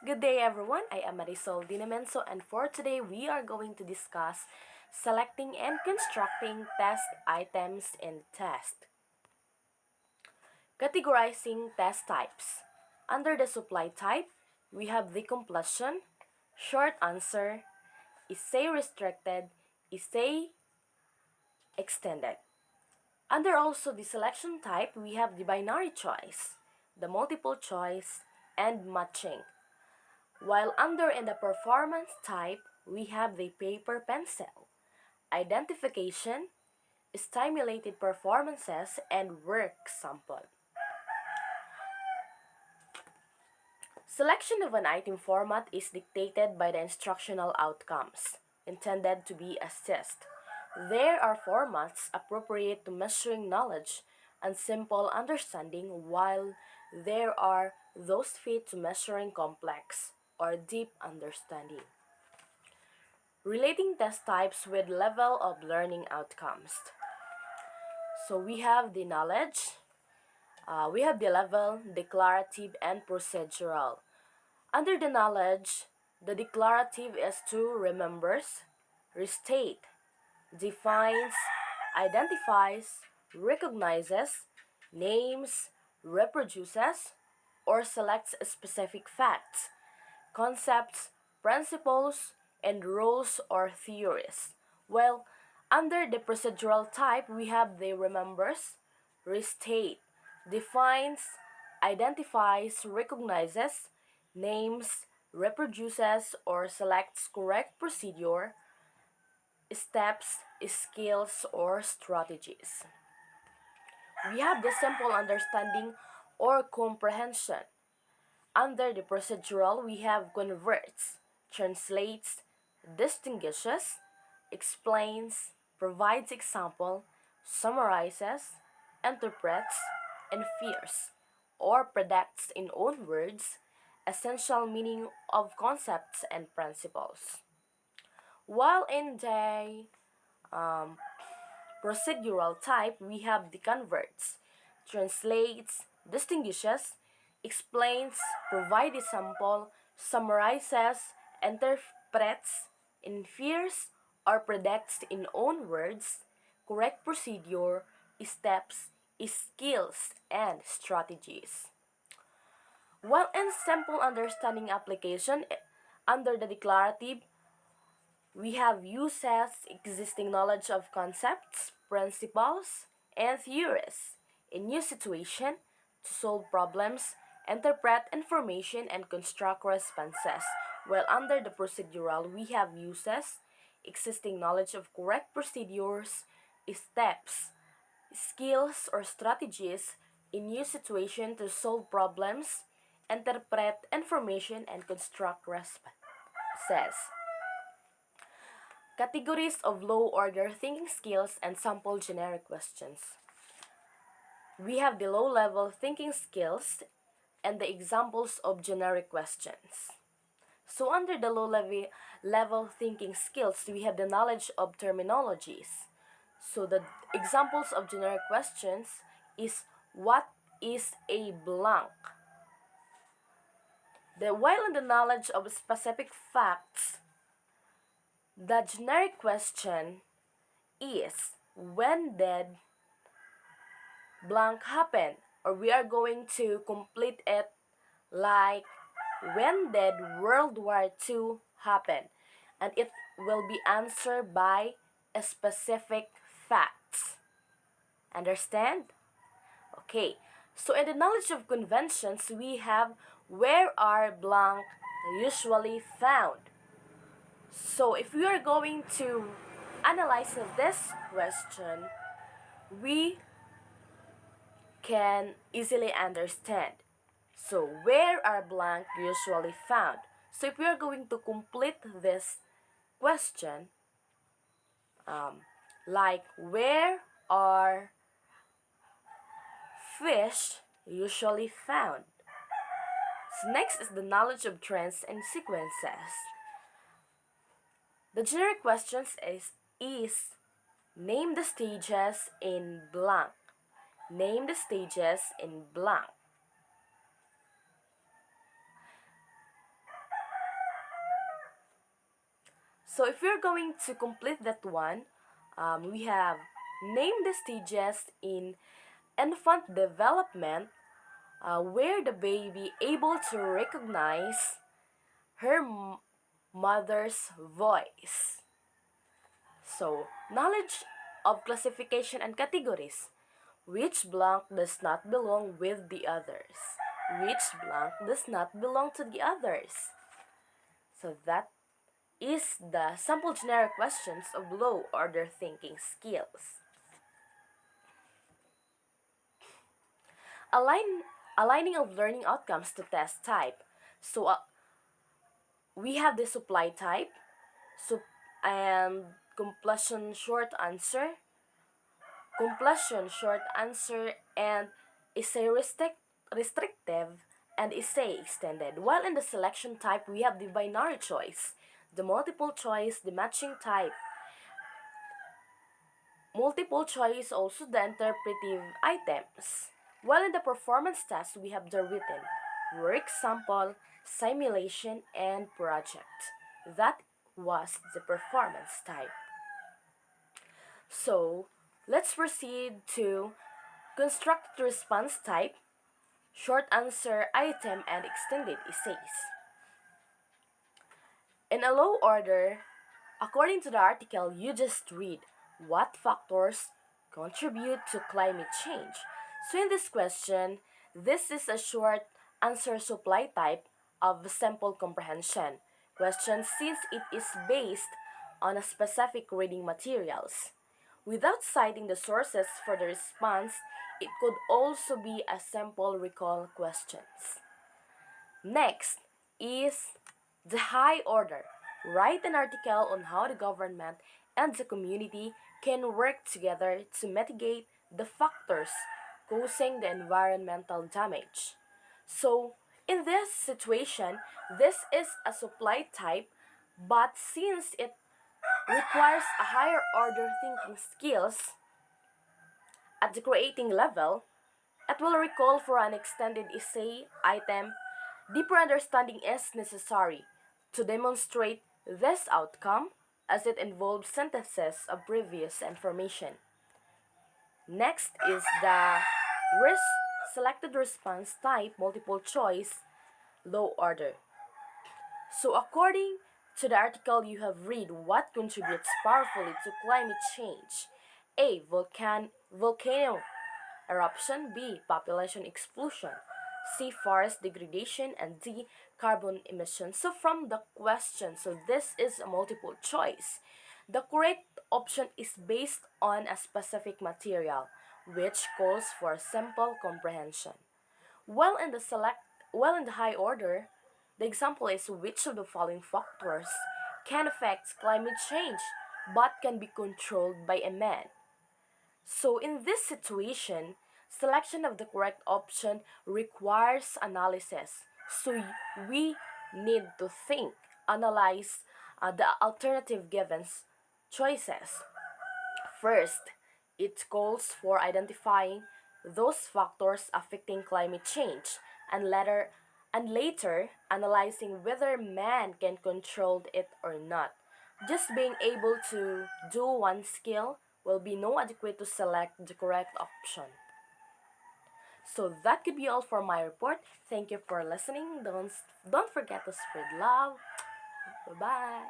Good day everyone, I am Marisol Dinamenso and for today we are going to discuss selecting and constructing test items in test. Categorizing test types. Under the supply type, we have the completion, short answer, essay restricted, essay extended. Under also the selection type, we have the binary choice, the multiple choice, and matching. While under in the performance type, we have the paper pencil, identification, stimulated performances, and work sample. Selection of an item format is dictated by the instructional outcomes, intended to be assessed. There are formats appropriate to measuring knowledge and simple understanding, while there are those fit to measuring complex or deep understanding. Relating test types with level of learning outcomes. So we have the knowledge, we have the level, declarative, and procedural. Under the knowledge, the declarative is to remembers, restate, defines, identifies, recognizes, names, reproduces, or selects specific facts, concepts, principles, and rules or theories. Well, under the procedural type, we have the remembers, restate, defines, identifies, recognizes, names, reproduces, or selects correct procedure, steps, skills, or strategies. We have the simple understanding or comprehension. Under the procedural, we have converts, translates, distinguishes, explains, provides example, summarizes, interprets, infers, or predicts in own words essential meaning of concepts and principles. While in the procedural type, we have the converts, translates, distinguishes, explains, provides a sample, summarizes, interprets, infers, or predicts in own words, correct procedure, steps, skills, and strategies. While in simple understanding application, under the declarative, we have uses existing knowledge of concepts, principles, and theories in new situation to solve problems, interpret information, and construct responses. While under the procedural, we have uses existing knowledge of correct procedures, steps, skills, or strategies in new situation to solve problems, interpret information, and construct responses. Categories of low-order thinking skills and sample generic questions. We have the low-level thinking skills and the examples of generic questions. So under the low-level thinking skills, we have the knowledge of terminologies. So the examples of generic questions is what is a blank? While in the knowledge of specific facts, the generic question is when did blank happen, or we are going to complete it like when did World War II happen, and it will be answered by a specific facts. Understand? Okay, so in the knowledge of conventions, we have where are blank usually found. So if we are going to analyze this question, we can easily understand. So where are blank usually found? So if we are going to complete this question, like where are fish usually found? So next is the knowledge of trends and sequences. The generic questions is name the stages in blank. Name the stages in blank. So if we're going to complete that one, we have name the stages in infant development where the baby able to recognize her mother's voice. So, knowledge of classification and categories. Which blank does not belong with the others? Which blank does not belong to the others? So that is the sample generic questions of low order thinking skills. Align, Aligning of learning outcomes to test type. So we have the supply type, and completion short answer, and essay restrictive, and essay extended. While in the selection type, we have the binary choice, the multiple choice, the matching type. Multiple choice also the interpretive items. While in the performance test, we have the written, work sample, simulation, and project. That was the performance type. So, let's proceed to construct response type, short answer item, and extended essays. In a low order, according to the article you just read, what factors contribute to climate change? So in this question, this is a short answer supply type of simple comprehension question since it is based on a specific reading materials. Without citing the sources for the response, it could also be a simple recall questions. Next is the high order. Write an article on how the government and the community can work together to mitigate the factors causing the environmental damage. So, in this situation, this is a supply type, but since it requires a higher order thinking skills at the creating level, it will recall for an extended essay item. Deeper understanding is necessary to demonstrate this outcome as it involves synthesis of previous information. Next is the selected response type multiple choice low order. So according to the article you have read, what contributes powerfully to climate change? A. Volcano eruption, B. Population explosion, C. Forest degradation, and D. Carbon emissions. So from the question, so this is a multiple choice. The correct option is based on a specific material, which calls for simple comprehension. While in the high order, the example is which of the following factors can affect climate change but can be controlled by a man. So in this situation, selection of the correct option requires analysis. So we need to think, analyze the alternative given choices. First, it calls for identifying those factors affecting climate change and later analyzing whether man can control it or not. Just being able to do one skill will be no adequate to select the correct option. So that could be all for my report. Thank you for listening. Don't forget to spread love. Bye bye.